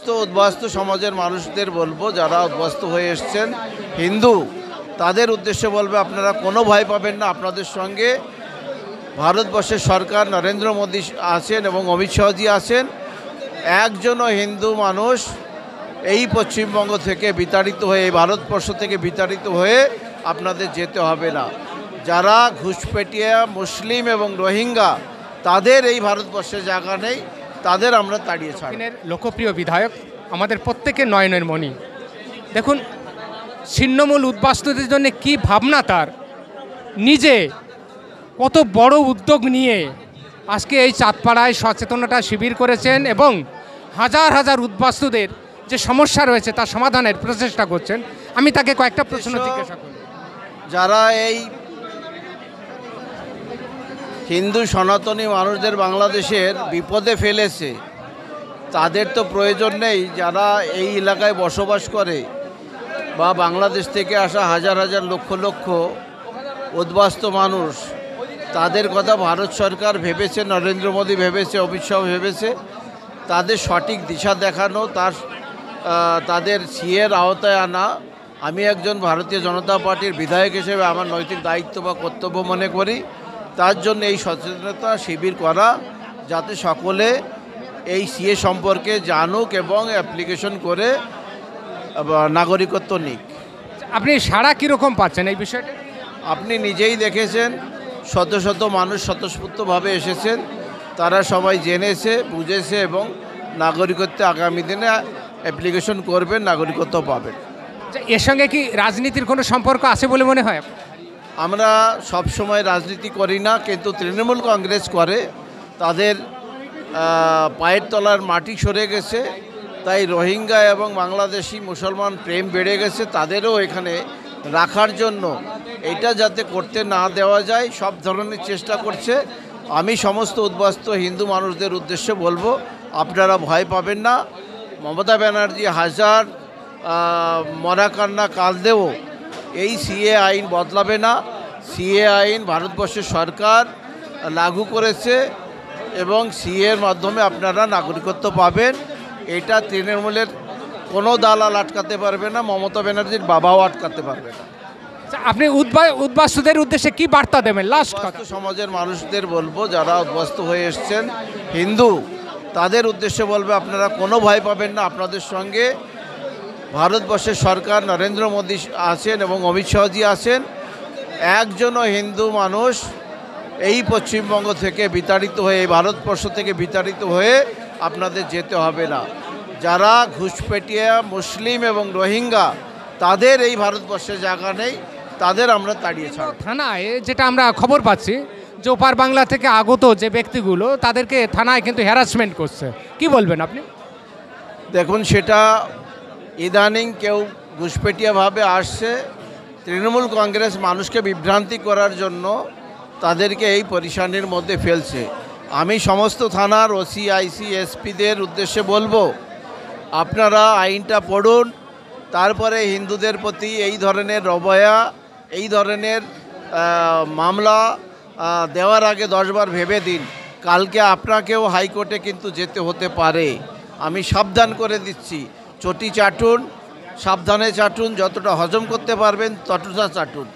সমস্ত উদ্বাস্তু সমাজের মানুষদের বলবো, যারা উদ্বাস্তু হয়ে এসছেন হিন্দু, তাদের উদ্দেশ্যে বলবে আপনারা কোনো ভয় পাবেন না। আপনাদের সঙ্গে ভারতবর্ষের সরকার নরেন্দ্র মোদী আছেন এবং অমিত শাহজি আছেন। একজনও হিন্দু মানুষ এই পশ্চিমবঙ্গ থেকে বিতাড়িত হয়ে, এই ভারতবর্ষ থেকে বিতাড়িত হয়ে আপনাদের যেতে হবে না। যারা ঘুষপেটিয়া মুসলিম এবং রোহিঙ্গা, তাদের এই ভারতবর্ষে জায়গা নেই, তাদের আমরা তাড়িয়ে ছাড়ব। লোকপ্রিয় বিধায়ক, আমাদের প্রত্যেকের নয়নের মণি। দেখুন, ছিন্নমূল উদ্বাস্তুদের জন্য কি ভাবনা তার, নিজে কত বড় উদ্যোগ নিয়ে আজকে এই চাঁদপাড়ায় সচেতনতা শিবির করেছেন এবং হাজার হাজার উদ্বাস্তুদের যে সমস্যা রয়েছে তার সমাধানের প্রচেষ্টা করছেন। আমি তাকে কয়েকটা প্রশ্ন জিজ্ঞাসা করি। যারা এই হিন্দু সনাতনী মানুষদের বাংলাদেশের বিপদে ফেলেছে, তাদের তো প্রয়োজন নেই। যারা এই এলাকায় বসবাস করে বা বাংলাদেশ থেকে আসা হাজার হাজার লক্ষ লক্ষ উদ্বাস্তু মানুষ, তাদের কথা ভারত সরকার ভেবেছে, নরেন্দ্র মোদী ভেবেছে, অমিত শাহ ভেবেছে। তাদের সঠিক দিশা দেখানো, তাদের সিএর আওতায় আনা, আমি একজন ভারতীয় জনতা পার্টির বিধায়ক হিসেবে আমার নৈতিক দায়িত্ব বা কর্তব্য মনে করি। তার জন্য এই সচেতনতা শিবির করা, যাতে সকলে এই সিএ সম্পর্কে জানুক এবং অ্যাপ্লিকেশন করে নাগরিকত্ব নিক। আপনি সাড়া কীরকম পাচ্ছেন এই বিষয়টা? আপনি নিজেই দেখেছেন, শত শত মানুষ স্বতঃস্ফূর্তভাবে এসেছেন, তারা সবাই জেনেছে, বুঝেছে এবং নাগরিকত্বে আগামী দিনে অ্যাপ্লিকেশন করবেন, নাগরিকত্ব পাবেন। এর সঙ্গে কি রাজনীতির কোনো সম্পর্ক আছে বলে মনে হয়? আমরা সব সময় রাজনীতি করি না, কিন্তু তৃণমূল কংগ্রেস করে। তাদের পায়ের তলার মাটি সরে গেছে, তাই রোহিঙ্গা এবং বাংলাদেশি মুসলমান প্রেম বেড়ে গেছে। তাদেরও এখানে রাখার জন্য এটা যাতে করতে না দেওয়া যায়, সব ধরনের চেষ্টা করছে। আমি সমস্ত উদ্বাস্তু হিন্দু মানুষদের উদ্দেশ্যে বলবো, আপনারা ভয় পাবেন না। মমতা ব্যানার্জি হাজার মরা কান্না কাঁদলেও এই সিএ আইন বদলাবে না। সিএ আইন ভারতবর্ষের সরকার লাগু করেছে এবং সিএর মাধ্যমে আপনারা নাগরিকত্ব পাবেন। এটা তৃণমূলের কোনো দালাল আটকাতে পারবে না, মমতা ব্যানার্জির বাবাও আটকাতে পারবে না। আপনি উদ্বাস্তুদের উদ্দেশ্যে কি বার্তা দেবেন? লাস্ট কথা। সমাজের মানুষদের বলবো, যারা উদ্বাস্তু হয়ে এসছেন হিন্দু, তাদের উদ্দেশ্যে বলবে আপনারা কোনো ভয় পাবেন না। আপনাদের সঙ্গে ভারতবর্ষের সরকার নরেন্দ্র মোদী আছেন এবং অমিত শাহজি আছেন। একজনও হিন্দু মানুষ এই পশ্চিমবঙ্গ থেকে বিতাড়িত হয়ে, এই ভারতবর্ষ থেকে বিতাড়িত হয়ে আপনাদের যেতে হবে না। যারা ঘুষপেটিয়া মুসলিম এবং রোহিঙ্গা, তাদের এই ভারতবর্ষে জায়গা নেই, তাদের আমরা তাড়িয়ে ছাড়ব। থানায় যেটা আমরা খবর পাচ্ছি যে ওপার বাংলা থেকে আগত যে ব্যক্তিগুলো, তাদেরকে থানায় কিন্তু হ্যারাসমেন্ট করছে, কি বলবেন আপনি? দেখুন, সেটা ইদানিং কেউ ঘুষপেটিয়াভাবে আসছে। তৃণমূল কংগ্রেস মানুষকে বিভ্রান্তি করার জন্য তাদেরকে এই পরিশানির মধ্যে ফেলছে। আমি সমস্ত থানার ওসি, আইসি, এসপিদের উদ্দেশ্যে বলবো, আপনারা আইনটা পড়ুন, তারপরে হিন্দুদের প্রতি এই ধরনের রবয়া, এই ধরনের মামলা দেওয়ার আগে 10 বার ভেবে দিন। কালকে আপনাকেও হাইকোর্টে কিন্তু যেতে হতে পারে। আমি সাবধান করে দিচ্ছি। চটি চাটুন, সাবধানে চাটুন, যতটা হজম করতে পারবেন ততটা চাটুন।